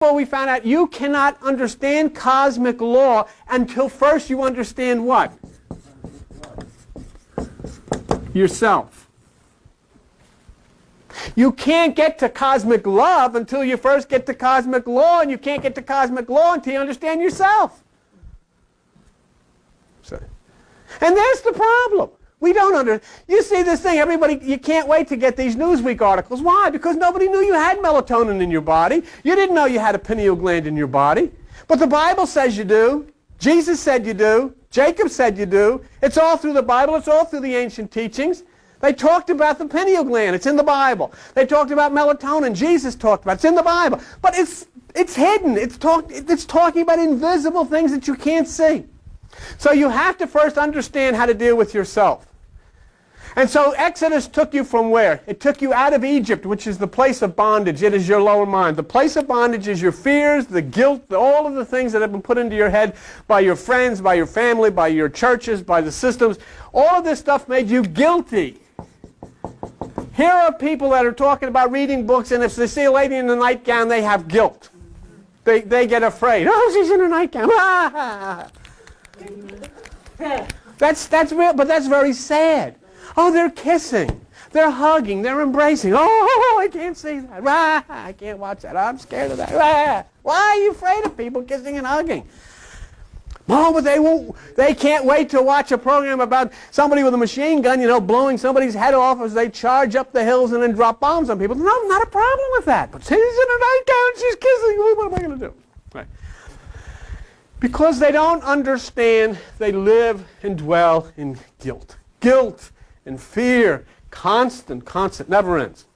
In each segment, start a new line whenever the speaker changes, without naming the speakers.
Well, we found out you cannot understand cosmic law until first you understand what? Yourself. You can't get to cosmic love until you first get to cosmic law, and you can't get to cosmic law until you understand yourself. And that's the problem. We don't you see this thing, everybody, you can't wait to get these Newsweek articles. Why? Because nobody knew you had melatonin in your body. You didn't know you had a pineal gland in your body. But the Bible says you do. Jesus said you do. Jacob said you do. It's all through the Bible. It's all through the ancient teachings. They talked about the pineal gland. It's in the Bible. They talked about melatonin. Jesus talked about it. It's in the Bible. But it's hidden. It's talking about invisible things that you can't see. So you have to first understand how to deal with yourself. And so Exodus took you from where? It took you out of Egypt, which is the place of bondage. It is your lower mind. The place of bondage is your fears, the guilt, all of the things that have been put into your head by your friends, by your family, by your churches, by the systems. All of this stuff made you guilty. Here are people that are talking about reading books, and if they see a lady in a nightgown, they have guilt. They get afraid. Oh, she's in a nightgown. That's real, but that's very sad. Oh, they're kissing. They're hugging. They're embracing. Oh, I can't see that. I can't watch that. I'm scared of that. Why are you afraid of people kissing and hugging? Oh, but they can't wait to watch a program about somebody with a machine gun, blowing somebody's head off as they charge up the hills and then drop bombs on people. No, not a problem with that. But she's in a nightgown, she's kissing. What am I going to do? Right. Because they don't understand, they live and dwell in guilt. Guilt and fear, constant, never ends.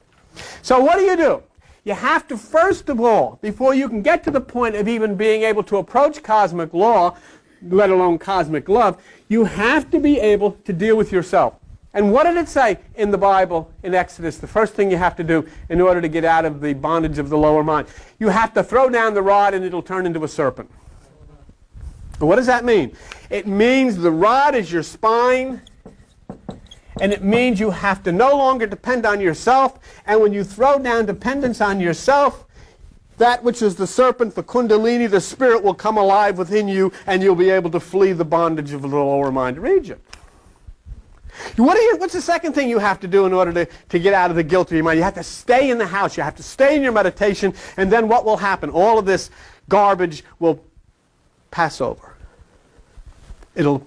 So what do? You have to, first of all, before you can get to the point of even being able to approach cosmic law, let alone cosmic love, you have to be able to deal with yourself. And what did it say in the Bible, in Exodus? The first thing you have to do in order to get out of the bondage of the lower mind. You have to throw down the rod and it'll turn into a serpent. What does that mean? It means the rod is your spine, and it means you have to no longer depend on yourself. And when you throw down dependence on yourself, that which is the serpent, the kundalini, the spirit will come alive within you, and you'll be able to flee the bondage of the lower mind region. What's the second thing you have to do in order to get out of the guilt of your mind? You have to stay in the house. You have to stay in your meditation, and then what will happen? All of this garbage will pass over. It'll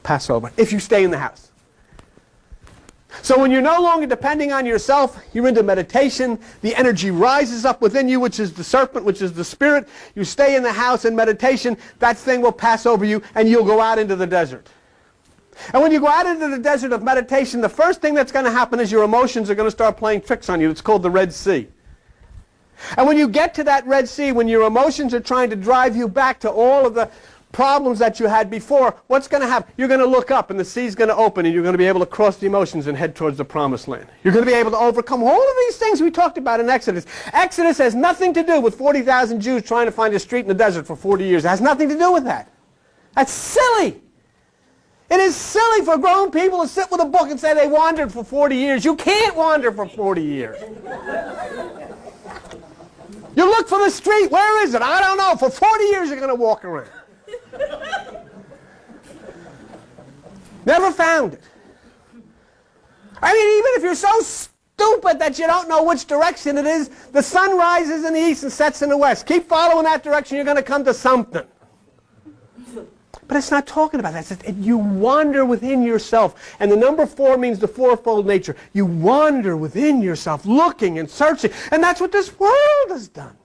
pass over if you stay in the house. So when you're no longer depending on yourself, you're into meditation, the energy rises up within you, which is the serpent, which is the spirit. You stay in the house in meditation, that thing will pass over you, and you'll go out into the desert. And when you go out into the desert of meditation, the first thing that's going to happen is your emotions are going to start playing tricks on you. It's called the Red Sea. And when you get to that Red Sea, when your emotions are trying to drive you back to all of the problems that you had before, what's going to happen? You're going to look up and the sea's going to open and you're going to be able to cross the emotions and head towards the promised land. You're going to be able to overcome all of these things we talked about in Exodus. Exodus has nothing to do with 40,000 Jews trying to find a street in the desert for 40 years. It has nothing to do with that. That's silly. It is silly for grown people to sit with a book and say they wandered for 40 years. You can't wander for 40 years. You look for the street. Where is it? I don't know. For 40 years you're going to walk around. Never found it. I mean, even if you're so stupid that you don't know which direction it is, the sun rises in the east and sets in the west. Keep following that direction, you're going to come to something. But it's not talking about that. You wander within yourself. And the number 4 means the fourfold nature. You wander within yourself, looking and searching. And that's what this world has done.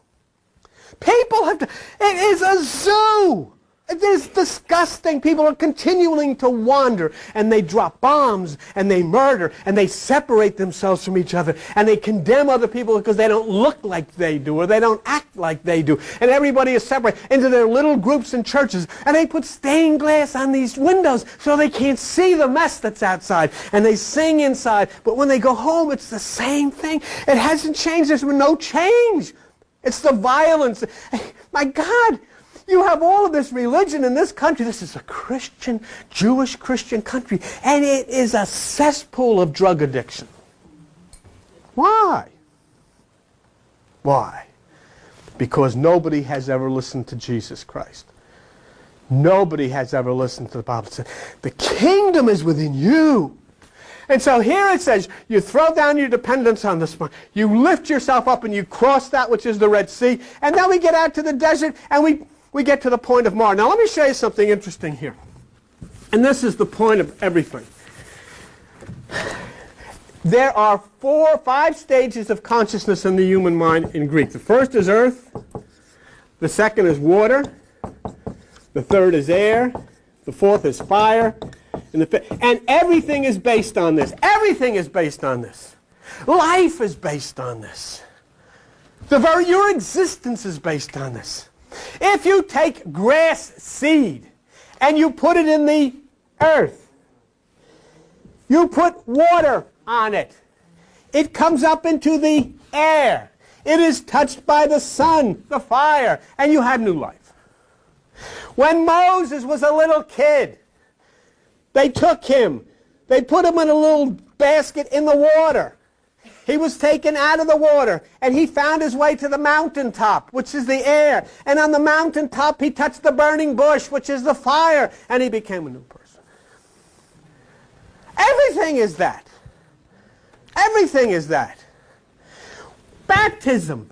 People have done. It is a zoo. It is disgusting. People are continuing to wander, and they drop bombs, and they murder, and they separate themselves from each other, and they condemn other people because they don't look like they do, or they don't act like they do, and everybody is separated into their little groups and churches, and they put stained glass on these windows so they can't see the mess that's outside, and they sing inside, but when they go home, it's the same thing. It hasn't changed. There's been no change. It's the violence. My God. You have all of this religion in this country. This is a Christian, Jewish Christian country, and it is a cesspool of drug addiction. Why? Why? Because nobody has ever listened to Jesus Christ. Nobody has ever listened to the Bible. It says, the kingdom is within you. And so here it says, you throw down your dependence on this one. You lift yourself up and you cross that which is the Red Sea. And then we get out to the desert and we get to the point of Marah. Now let me show you something interesting here. And this is the point of everything. There are 4 or 5 stages of consciousness in the human mind in Greek. The first is earth. The second is water. The third is air. The fourth is fire. And everything is based on this. Everything is based on this. Life is based on this. Your existence is based on this. If you take grass seed and you put it in the earth, you put water on it, it comes up into the air. It is touched by the sun, the fire, and you have new life. When Moses was a little kid, they took him. They put him in a little basket in the water. He was taken out of the water, and he found his way to the mountaintop, which is the air. And on the mountaintop, he touched the burning bush, which is the fire, and he became a new person. Everything is that. Everything is that. Baptism.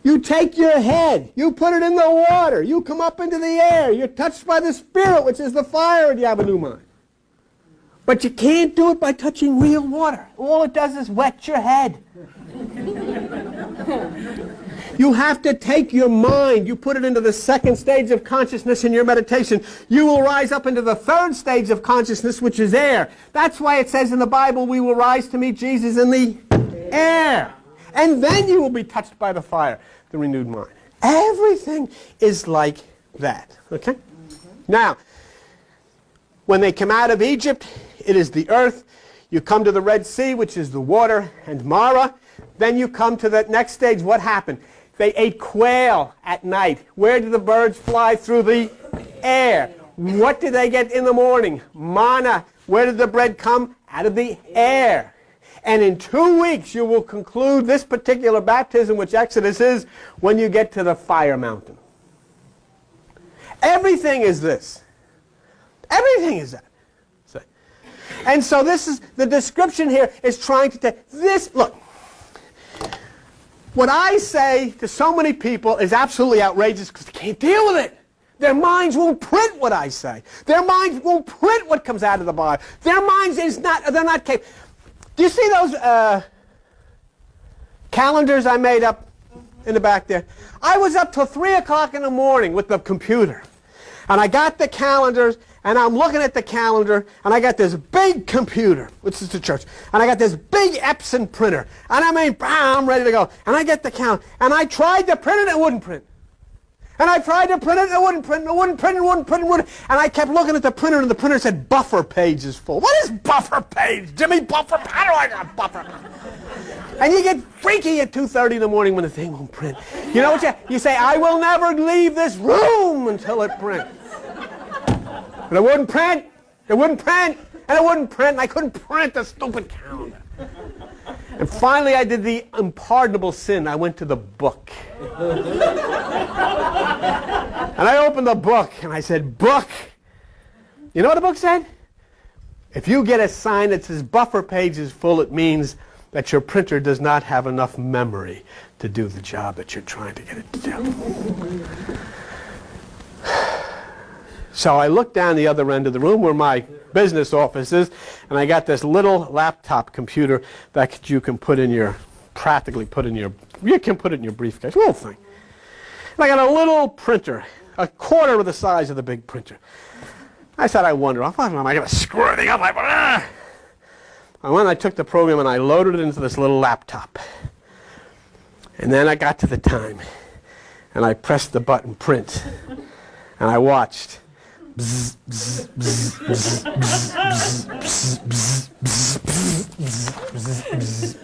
You take your head, you put it in the water, you come up into the air, you're touched by the Spirit, which is the fire, and you have a new mind. But you can't do it by touching real water. All it does is wet your head. You have to take your mind, you put it into the second stage of consciousness in your meditation. You will rise up into the third stage of consciousness, which is air. That's why it says in the Bible, we will rise to meet Jesus in the air. And then you will be touched by the fire, the renewed mind. Everything is like that. Okay? Now, when they come out of Egypt, it is the earth. You come to the Red Sea, which is the water, and Marah. Then you come to that next stage. What happened? They ate quail at night. Where did the birds fly? Through the air. What did they get in the morning? Manna. Where did the bread come? Out of the air. And in 2 weeks, you will conclude this particular baptism, which Exodus is, when you get to the fire mountain. Everything is this. Everything is that. And so this is, the description here is trying to take this, look. What I say to so many people is absolutely outrageous because they can't deal with it. Their minds won't print what I say. Their minds won't print what comes out of the Bible. Their minds they're not capable. Do you see those calendars I made up in the back there? I was up till 3 o'clock in the morning with the computer. And I got the calendars, and I'm looking at the calendar, and I got this big computer, which is the church, and I got this big Epson printer, and I'm ready to go. And I get the calendar, and I tried to print it, and it wouldn't print. And I tried to print it, and it wouldn't print, and it wouldn't print, and it wouldn't print, and it wouldn't. And I kept looking at the printer, and the printer said, buffer page is full. What is buffer page? Jimmy, buffer? How do I got buffer? And you get freaky at 2:30 in the morning when the thing won't print. You know what you say, I will never leave this room until it prints. But it wouldn't print. It wouldn't print. And it wouldn't print, and I couldn't print the stupid calendar. And finally I did the unpardonable sin. I went to the book. And I opened the book, and I said, book. You know what the book said? If you get a sign that says buffer page is full, it means that your printer does not have enough memory to do the job that you're trying to get it to do. So I looked down the other end of the room where my business office is, and I got this little laptop computer that you can put in your, you can put it in your briefcase, little thing. And I got a little printer, a quarter of the size of the big printer. I said, I wonder, am I going to screw everything up? And then I took the program and I loaded it into this little laptop. And then I got to the time, and I pressed the button print, and I watched. Bzz, bzz, bzz, bzz, bzz, bzz, bzz, bzz, bzz, bzz,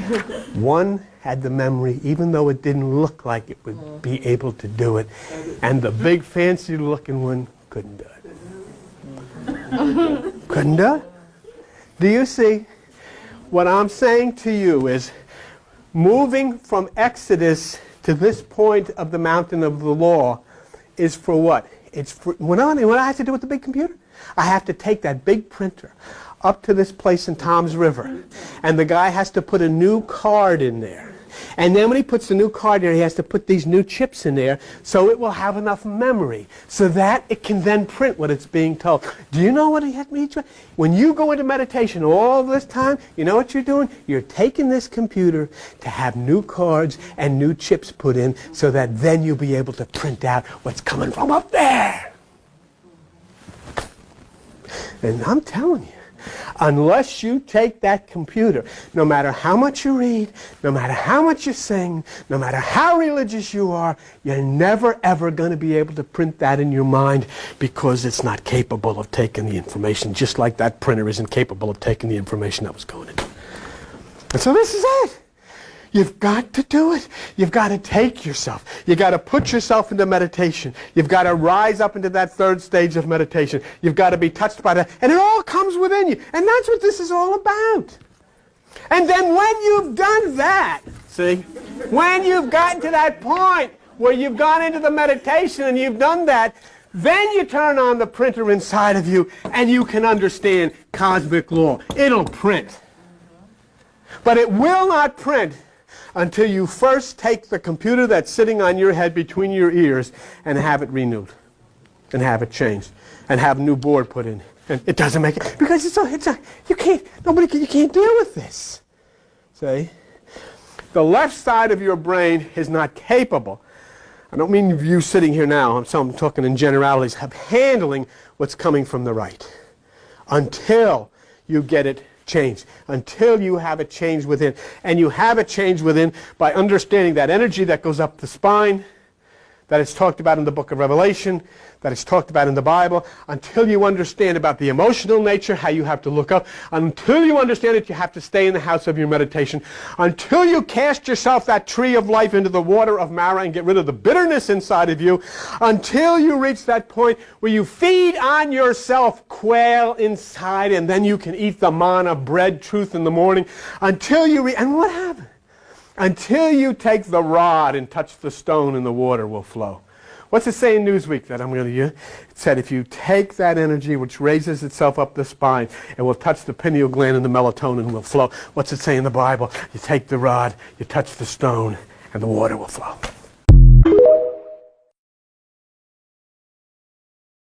bzz. One had the memory, even though it didn't look like it would be able to do it, and the big fancy looking one couldn't do it. Couldn't do it? Do you see? What I'm saying to you is, moving from Exodus to this point of the mountain of the law is for what? It's for, what I have to do with the big computer? I have to take that big printer up to this place in Tom's River, and the guy has to put a new card in there. And then when he puts the new card in there, he has to put these new chips in there so it will have enough memory so that it can then print what it's being told. Do you know what he had me try? When you go into meditation all this time, you know what you're doing? You're taking this computer to have new cards and new chips put in so that then you'll be able to print out what's coming from up there. And I'm telling you, unless you take that computer, no matter how much you read, no matter how much you sing, no matter how religious you are, you're never ever going to be able to print that in your mind because it's not capable of taking the information, just like that printer isn't capable of taking the information that was going in. And so this is it. You've got to do it. You've got to take yourself. You've got to put yourself into meditation. You've got to rise up into that third stage of meditation. You've got to be touched by that. And it all comes within you. And that's what this is all about. And then when you've done that, see, when you've gotten to that point where you've gone into the meditation and you've done that, then you turn on the printer inside of you and you can understand cosmic law. It'll print. But it will not print until you first take the computer that's sitting on your head between your ears and have it renewed and have it changed and have a new board put in. And it doesn't make it because you can't deal with this. See? The left side of your brain is not capable. I don't mean you sitting here now, I'm talking in generalities, of handling what's coming from the right until you get it changed, until you have it changed within. And you have it changed within by understanding that energy that goes up the spine, that is talked about in the book of Revelation, that is talked about in the Bible, until you understand about the emotional nature, how you have to look up, until you understand that you have to stay in the house of your meditation, until you cast yourself that tree of life into the water of Mara and get rid of the bitterness inside of you, until you reach that point where you feed on yourself quail inside and then you can eat the manna bread truth in the morning, until you and what happened? Until you take the rod and touch the stone and the water will flow. What's it say in Newsweek that I'm going to use? It said if you take that energy which raises itself up the spine, it will touch the pineal gland and the melatonin will flow. What's it say in the Bible? You take the rod, you touch the stone, and the water will flow.